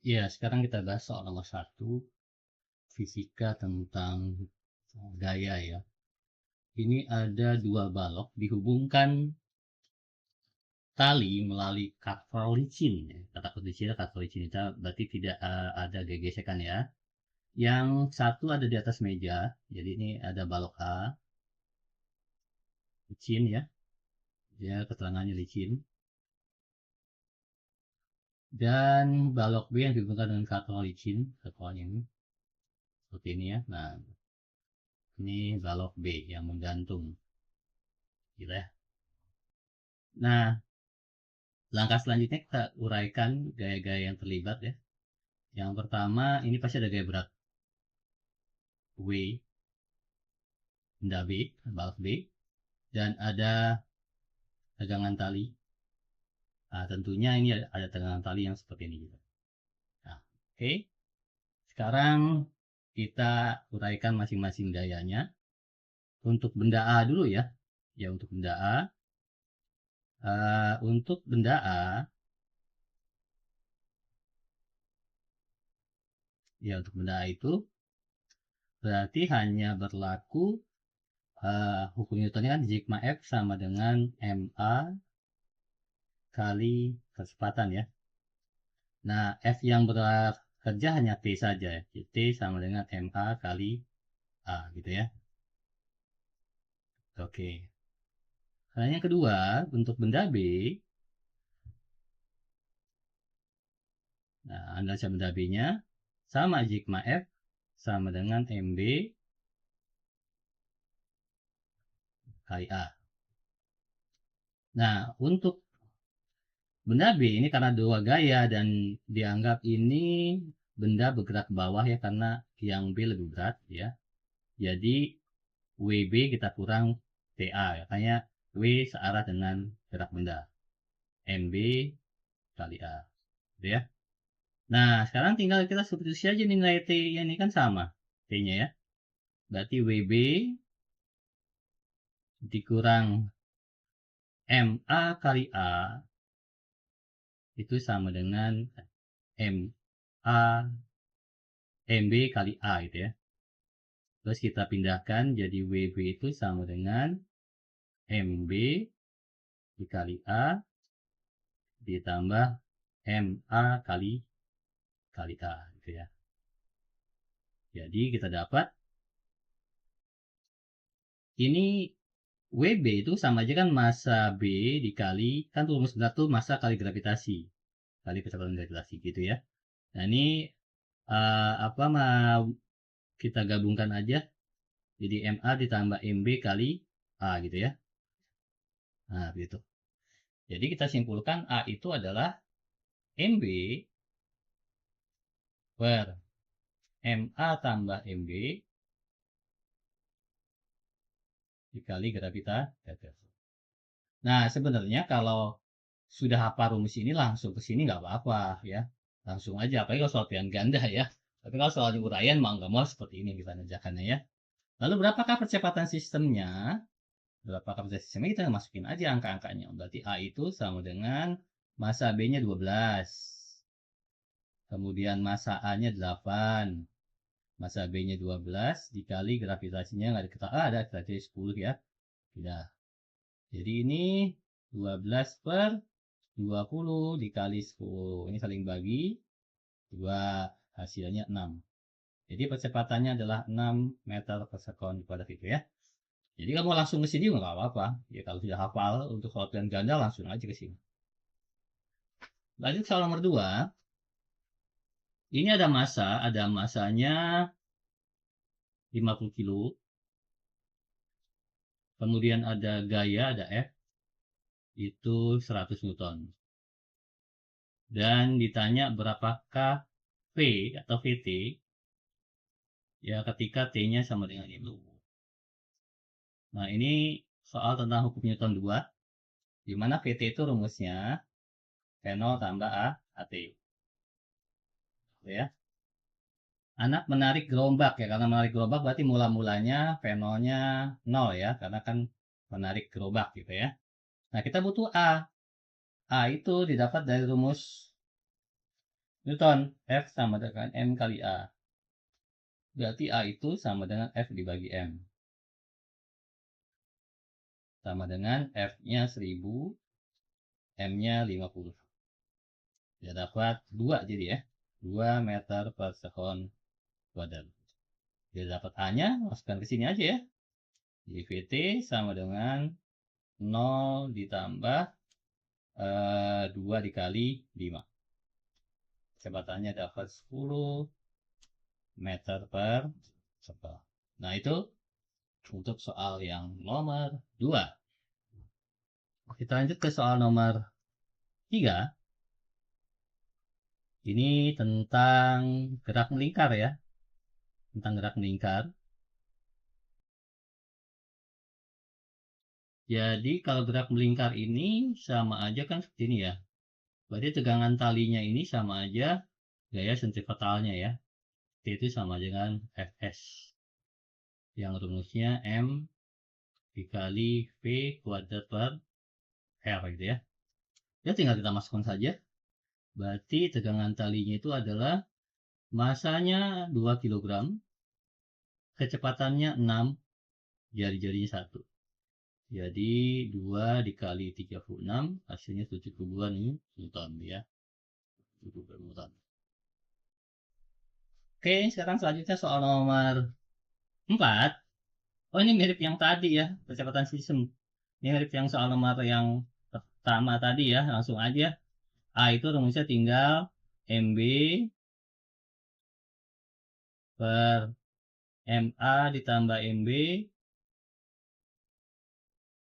Ya, sekarang kita bahas soal nomor satu, fisika tentang gaya ya. Ini ada dua balok dihubungkan tali melalui cover licin. Kata kunci cover licin itu berarti tidak ada gesekan ya. Yang satu ada di atas meja, jadi ini ada balok A, licin ya. Ya, keterangannya licin. Dan balok B yang dihubungkan dengan cover licin, covernya ini seperti ini ya. Nah, ini balok B yang menggantung, gitu ya. Nah, langkah selanjutnya kita uraikan gaya-gaya yang terlibat ya. Yang pertama, ini pasti ada gaya berat W, benda B, balok B, dan ada tegangan tali. Nah, tentunya ini ada tegangan tali yang seperti ini juga. Nah, oke. Sekarang kita uraikan masing-masing gayanya. Untuk benda A dulu ya. Ya, untuk benda A. Untuk benda A, ya untuk benda A itu berarti hanya berlaku hukum Newtonnya kan sigma F sama dengan MA kali kecepatan ya. Nah, F yang bekerja hanya T saja ya. T sama dengan MA kali A gitu ya. Oke. Nah, yang kedua, untuk benda B, nah, analisa benda B-nya sama sigma F sama dengan MB kali A. Nah, untuk benda B ini karena dua gaya dan dianggap ini benda bergerak ke bawah ya karena yang B lebih berat ya. Jadi WB kita kurang TA ya. Makanya W searah dengan gerak benda. MB kali A. Gitu ya. Nah, sekarang tinggal kita substitusi aja nilai T ini kan sama. T-nya ya. Berarti WB dikurang MA kali A itu sama dengan MA MB kali A gitu ya. Terus kita pindahkan jadi WB itu sama dengan MB dikali A ditambah MA kali A gitu ya. Jadi kita dapat ini WB itu sama aja kan massa B dikali, kan rumus berat tuh massa kali gravitasi. Kali kecepatan gravitasi gitu ya. Nah ini apa mau kita gabungkan aja. Jadi MA ditambah MB kali A gitu ya. Nah begitu. Jadi kita simpulkan A itu adalah MB per MA tambah MB dikali gravitasi. Nah, sebenarnya kalau sudah hafal rumus ini langsung ke sini nggak apa-apa ya. Langsung aja, apalagi kalau soal pilihan ganda ya. Tapi kalau soal uraian mau nggak mau seperti ini kita kerjakannya ya. Lalu berapakah percepatan sistemnya? Berapakah percepatan sistemnya? Kita masukin aja angka-angkanya. Berarti A itu sama dengan massa B-nya 12. Kemudian massa A-nya 8. Massa B-nya 12 dikali gravitasinya nggak ada ada gravitasi 10 ya. Tidak. Jadi ini 12 per 20 dikali 10. Ini saling bagi. 2 hasilnya 6. Jadi percepatannya adalah 6 meter per sekon pada itu ya. Jadi kamu langsung ke sini nggak apa-apa. Ya kalau sudah hafal untuk kelebihan ganda langsung aja ke sini. Lanjut soal nomor 2. Ini ada massa, ada massanya 50 kilo. Kemudian ada gaya, ada F. Itu 100 Newton. Dan ditanya berapakah V atau VT ya ketika T-nya sama dengan itu. Nah, ini soal tentang hukum Newton 2, di mana VT itu rumusnya V0 tambah AT. Ya. Anak menarik gerombak ya, karena menarik gerombak berarti mula-mulanya V0-nya 0 ya, karena kan menarik gerobak gitu ya. Nah, kita butuh A. A itu didapat dari rumus Newton. F sama dengan M kali A. Berarti A itu sama dengan F dibagi M. Sama dengan F-nya 1000, M-nya 50. Ya dapat 2 jadi ya. 2 meter per sekon kuadrat. Dia dapat A-nya, masukkan ke sini aja ya. Jadi VT sama dengan 0 ditambah 2 dikali 5. Kecepatannya dapat 10 meter per sekon. Nah itu untuk soal yang nomor 2. Kita lanjut ke soal nomor 3. Ini tentang gerak melingkar ya. Tentang gerak melingkar. Jadi kalau gerak melingkar ini sama aja kan seperti ini ya. Berarti tegangan talinya ini sama aja gaya sentripetalnya ya. T itu sama dengan Fs. Yang rumusnya M dikali V kuadrat per R gitu ya. Ya tinggal kita masukkan saja. Berarti tegangan talinya itu adalah masanya 2 kg, kecepatannya 6, jari-jarinya 1. Jadi 2 dikali 36 hasilnya 72 Newton ya. 72 Newton. Oke, sekarang selanjutnya soal nomor 4. Oh, ini mirip yang tadi ya, percepatan sistem. Ini mirip yang soal nomor yang pertama tadi ya, langsung aja. A itu rumusnya tinggal MB per MA ditambah MB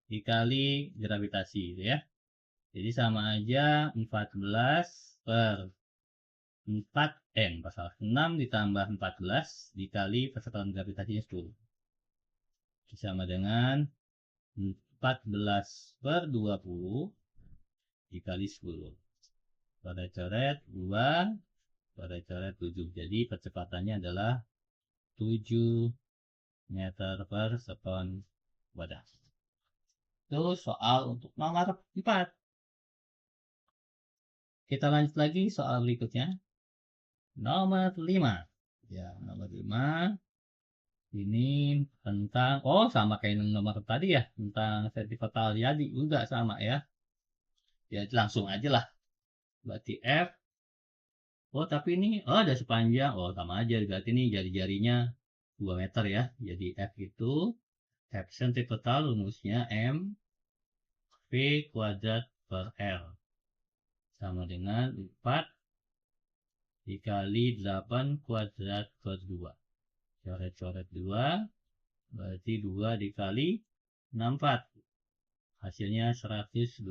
dikali gravitasi gitu ya. Jadi sama aja 14 per 6 ditambah 14 dikali percepatan gravitasinya 10. Sama dengan 14 per 20 dikali 10. Coret-coret 2, coret-coret 7. Jadi percepatannya adalah 7 meter per sekon kuadrat. Itu soal untuk nomor 4. Kita lanjut lagi soal berikutnya. Nomor 5. Ya, nomor 5. Ini tentang, sama kayak nomor tadi ya. Tentang sentripetal jadi juga sama ya. Ya, langsung aja lah. Berarti F. Tapi ini, ada sepanjang. Sama aja. Berarti ini jari-jarinya 2 meter ya. Jadi F itu, F sentripetal rumusnya M V kuadrat per R. Sama dengan 4 dikali 8 kuadrat per 2. Coret-coret 2. Berarti 2 dikali 64. Hasilnya 128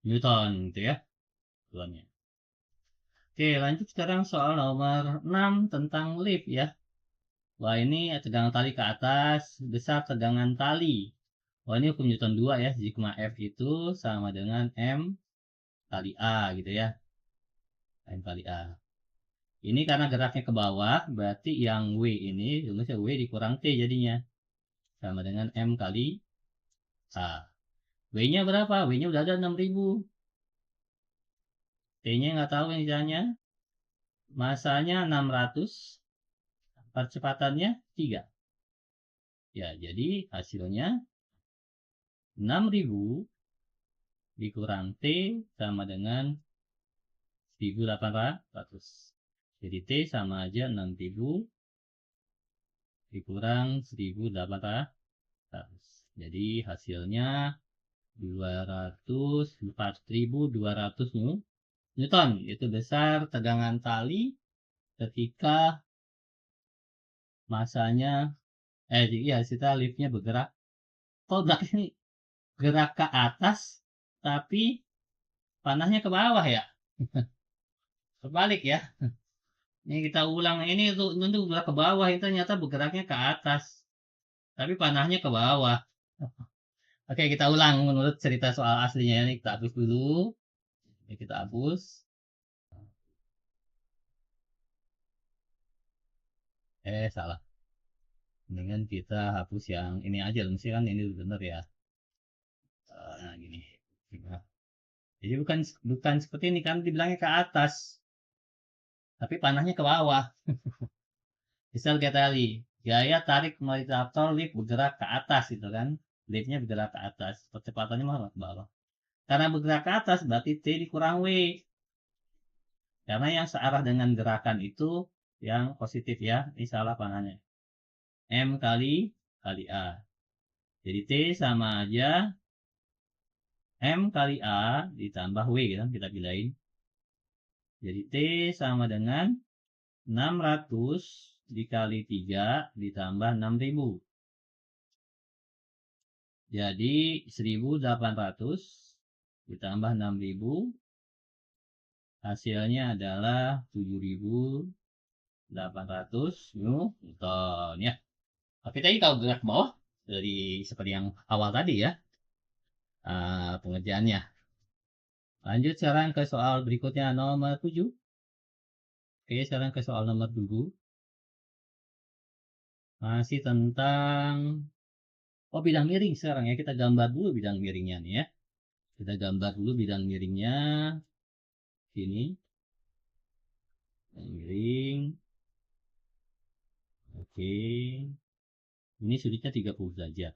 Newton gitu ya. Tuannya. Oke, lanjut sekarang soal nomor 6 tentang lift ya. Wah, ini tegangan tali ke atas, besar tegangan tali. Ini hukum Newton 2 ya. Sigma F itu sama dengan M kali A gitu ya. M kali A. Ini karena geraknya ke bawah, berarti yang W ini, rumusnya W dikurang T jadinya. Sama dengan M kali A. W-nya berapa? W-nya udah ada 6000. T-nya nggak tahu yang misalnya. Masanya 600. Percepatannya 3. Ya, jadi hasilnya 6000 dikurang T sama dengan 1800. Jadi T sama aja 6000 dikurang 1800. Jadi hasilnya 4200 Newton. Itu besar tegangan tali ketika masanya kita liftnya bergerak. Ini gerak ke atas tapi panahnya ke bawah ya. Terbalik ya. Ini kita ulang, ini tuh bergerak ke bawah, itu ternyata bergeraknya ke atas tapi panahnya ke bawah. Oke, kita ulang menurut cerita soal aslinya. Ini kita hapus dulu. Kita hapus. Salah. Mendingan kita hapus yang ini aja. Mesti kan ini bener ya. Nah, gini. Jadi bukan seperti ini kan dibilangnya ke atas, tapi panahnya ke bawah. Misal kayak tadi, gaya tarik moderator lift bergerak ke atas gitu kan. Liftnya bergerak ke atas, percepatannya malah ke bawah. Karena bergerak ke atas berarti T dikurang W. Karena yang searah dengan gerakan itu yang positif ya. Ini salah panahnya. M kali A. Jadi T sama aja M kali A ditambah W gitu kan, kita pilahin. Jadi T sama dengan 600 dikali 3 ditambah 6000. Jadi 1800 ditambah 6000 hasilnya adalah 7800 Newton ya. Tapi tadi kalau gerak ke bawah dari seperti yang awal tadi ya pengerjaannya. Lanjut sekarang ke soal berikutnya nomor 7. Oke, sekarang ke soal nomor 7. Masih tentang bidang miring sekarang ya. Kita gambar dulu bidang miringnya nih ya. Kita gambar dulu bidang miringnya. Sini. Bidang miring. Oke. Ini sudutnya 30 derajat.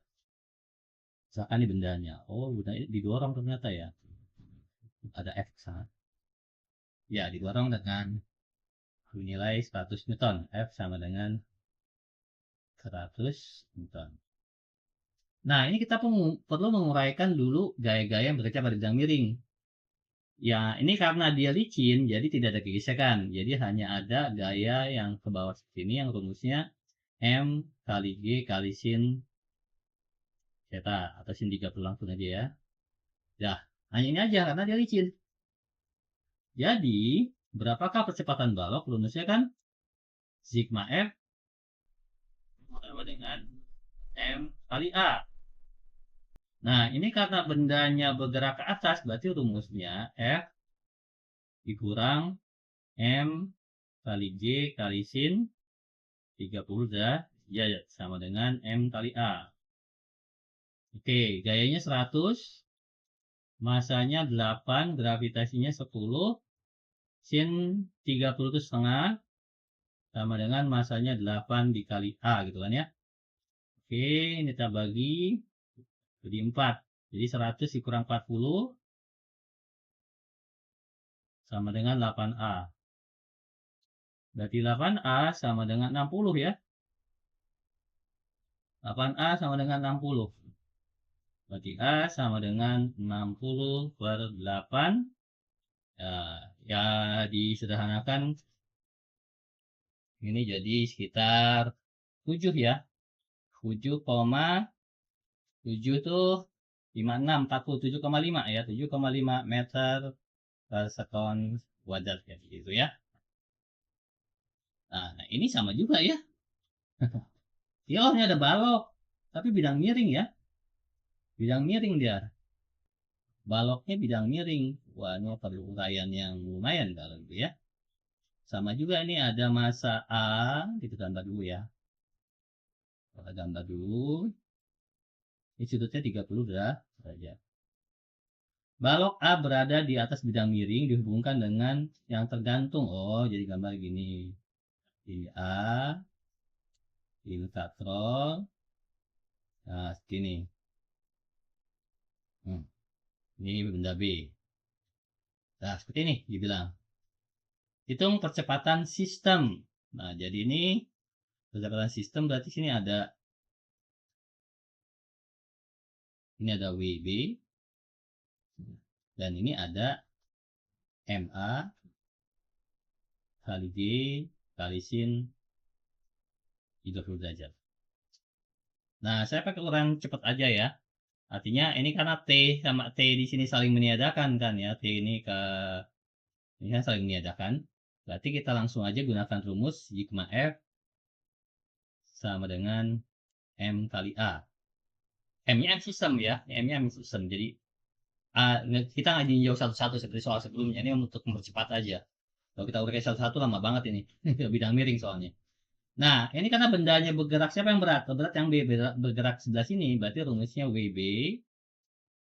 Misalkan ini bendanya. Oh, bendanya didorong ternyata ya. Ada F sana. Ya, didorong dengan nilai 100 Newton. F sama dengan 100 Newton. Nah, ini kita perlu menguraikan dulu gaya-gaya yang bekerja pada bidang miring. Ya, ini karena dia licin, jadi tidak ada gesekan. Jadi hanya ada gaya yang ke bawah sini yang rumusnya M kali G kali sin theta atau sin 30 langsung aja ya. Ya, hanya ini aja karena dia licin. Jadi, berapakah percepatan balok? Rumusnya kan sigma F sama dengan M kali A. Nah, ini karena bendanya bergerak ke atas, berarti rumusnya F dikurang M kali G kali sin 30 ya sama dengan M kali A. Oke, gayanya 100, masanya 8, gravitasinya 10, sin 30 itu setengah, sama dengan masanya 8 dikali A gitu kan ya. Oke, ini kita bagi jadi 4. Jadi 100 dikurang 40 sama dengan 8A. Berarti 8A sama dengan 60 ya. 8A sama dengan 60. Berarti A sama dengan 60 per 8. Ya disederhanakan. Ini jadi sekitar 7 ya. 7,7 tuh 56, 47,5 ya. 7,5 meter per sekon kuadrat ya. Gitu ya. Nah, ini sama juga ya. Ya, ini ada balok. Tapi bidang miring ya. Bidang miring dia. Baloknya bidang miring. Wah, ini perlu uraian yang lumayan kalau gitu ya. Sama juga ini ada massa A. Kita gambar dulu ya. Kita gambar dulu. Ini sudutnya 30 derajat. Balok A berada di atas bidang miring dihubungkan dengan yang tergantung. Oh, jadi gambar gini. Ini A. Ini katrol. Nah, segini. Ini benda B. Nah, seperti ini dibilang. Hitung percepatan sistem. Nah, jadi ini percepatan sistem berarti sini ada WB dan ini ada MA kali G kali sin 30 derajat. Nah, saya pakai uraian cepat aja ya. Artinya ini karena T sama T di sini saling meniadakan kan ya. T ini kan saling meniadakan. Berarti kita langsung aja gunakan rumus sigma F sama dengan M kali A. M-nya M sistem ya. M-nya M sistem. Jadi kita nggak jauh satu-satu seperti soal sebelumnya. Ini untuk mempercepat aja. Kalau kita uraikan satu-satu lama banget ini. Bidang miring soalnya. Nah, ini karena bendanya bergerak, siapa yang berat? Berat yang B bergerak sebelah sini. Berarti rumusnya WB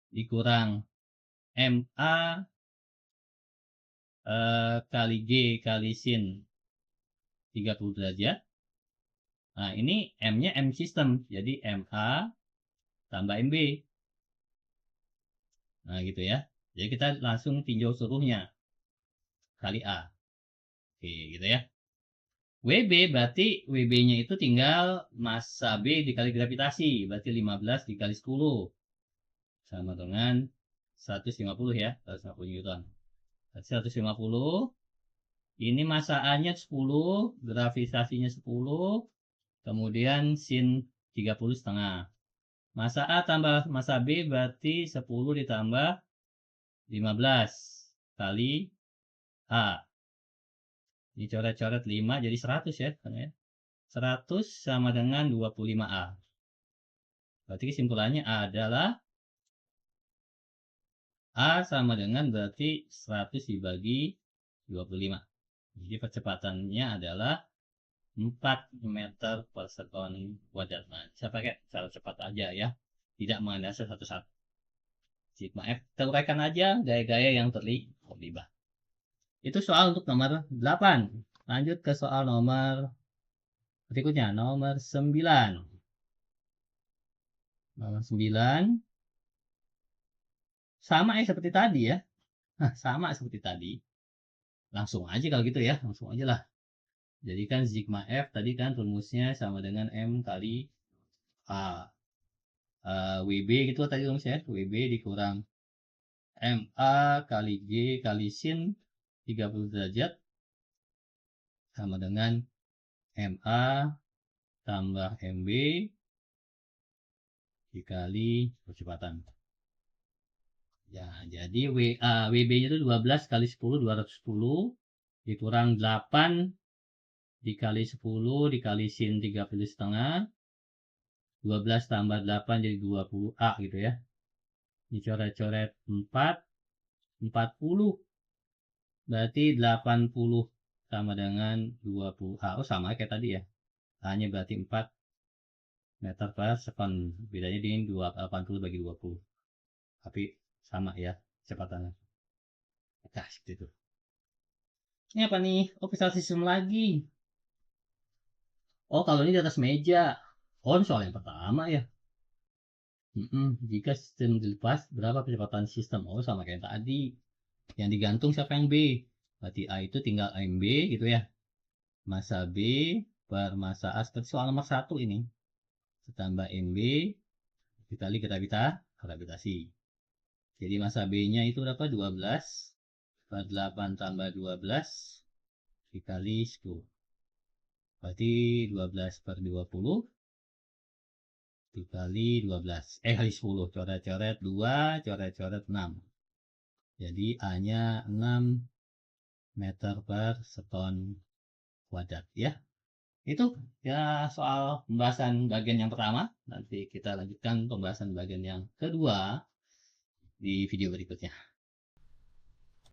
dikurang MA kali G kali sin 30 derajat. Nah, ini M-nya M sistem. Jadi MA tambah MB. Nah, gitu ya. Jadi kita langsung tinjau seluruhnya. Kali A. Oke, gitu ya. WB berarti WB-nya itu tinggal massa B dikali gravitasi. Berarti 15 dikali 10. Sama dengan 150 ya. 150 Newton. 150. Ini massa A-nya 10. Gravitasinya 10. Kemudian sin 30 setengah. Massa A tambah massa B berarti 10 ditambah 15 kali A. Ini coret-coret 5 jadi 100 ya. 100 sama dengan 25A. Berarti kesimpulannya adalah A sama dengan berarti 100 dibagi 25. Jadi percepatannya adalah 4 meter per sekon kuadrat. Nah, saya pakai cara cepat aja ya. Tidak menganalisa satu-satu. Sigma F. Kita uraikan aja gaya-gaya yang terlibat. Itu soal untuk nomor 8. Lanjut ke soal nomor berikutnya, nomor 9. Nomor 9. Sama ya seperti tadi ya. Sama seperti tadi. Langsung aja kalau gitu ya. Langsung aja lah. Jadi kan sigma F tadi kan rumusnya sama dengan M kali A. WB gitu tadi rumusnya. WB dikurang MA kali G kali sin 30 derajat sama dengan MA tambah MB dikali percepatan. Ya, jadi WB-nya itu 12 kali 10, 210 dikurang 8 dikali 10 dikali sin 30 setengah. 12 tambah 8 jadi 20A gitu ya. Dicoret-coret 4, 40. Berarti 80 sama dengan 20A. Oh, sama kayak tadi ya. A-nya berarti 4 meter per sekon. Bedanya di 80 bagi 20. Tapi sama ya kecepatannya. Nah, seperti itu. Ini apa nih? Oh, pisah sistem lagi. Oh, kalau ini di atas meja. Oh, ini soal yang pertama ya. Jika sistem dilepas, berapa kecepatan sistem? Oh, sama kayak tadi. Yang digantung siapa yang B? Berarti A itu tinggal MB gitu ya. Massa B per massa A seperti soal nomor 1 ini. Ditambah MB dikali gravitasi. Jadi massa B-nya itu berapa? 12 per 8 tambah 12 dikali 10. Berarti 12 per 20 dikali 12. Kali 10. Coret-coret 2, coret-coret 6. Jadi A-nya 6 meter per sekon kuadrat ya. Itu ya soal pembahasan bagian yang pertama. Nanti kita lanjutkan pembahasan bagian yang kedua di video berikutnya.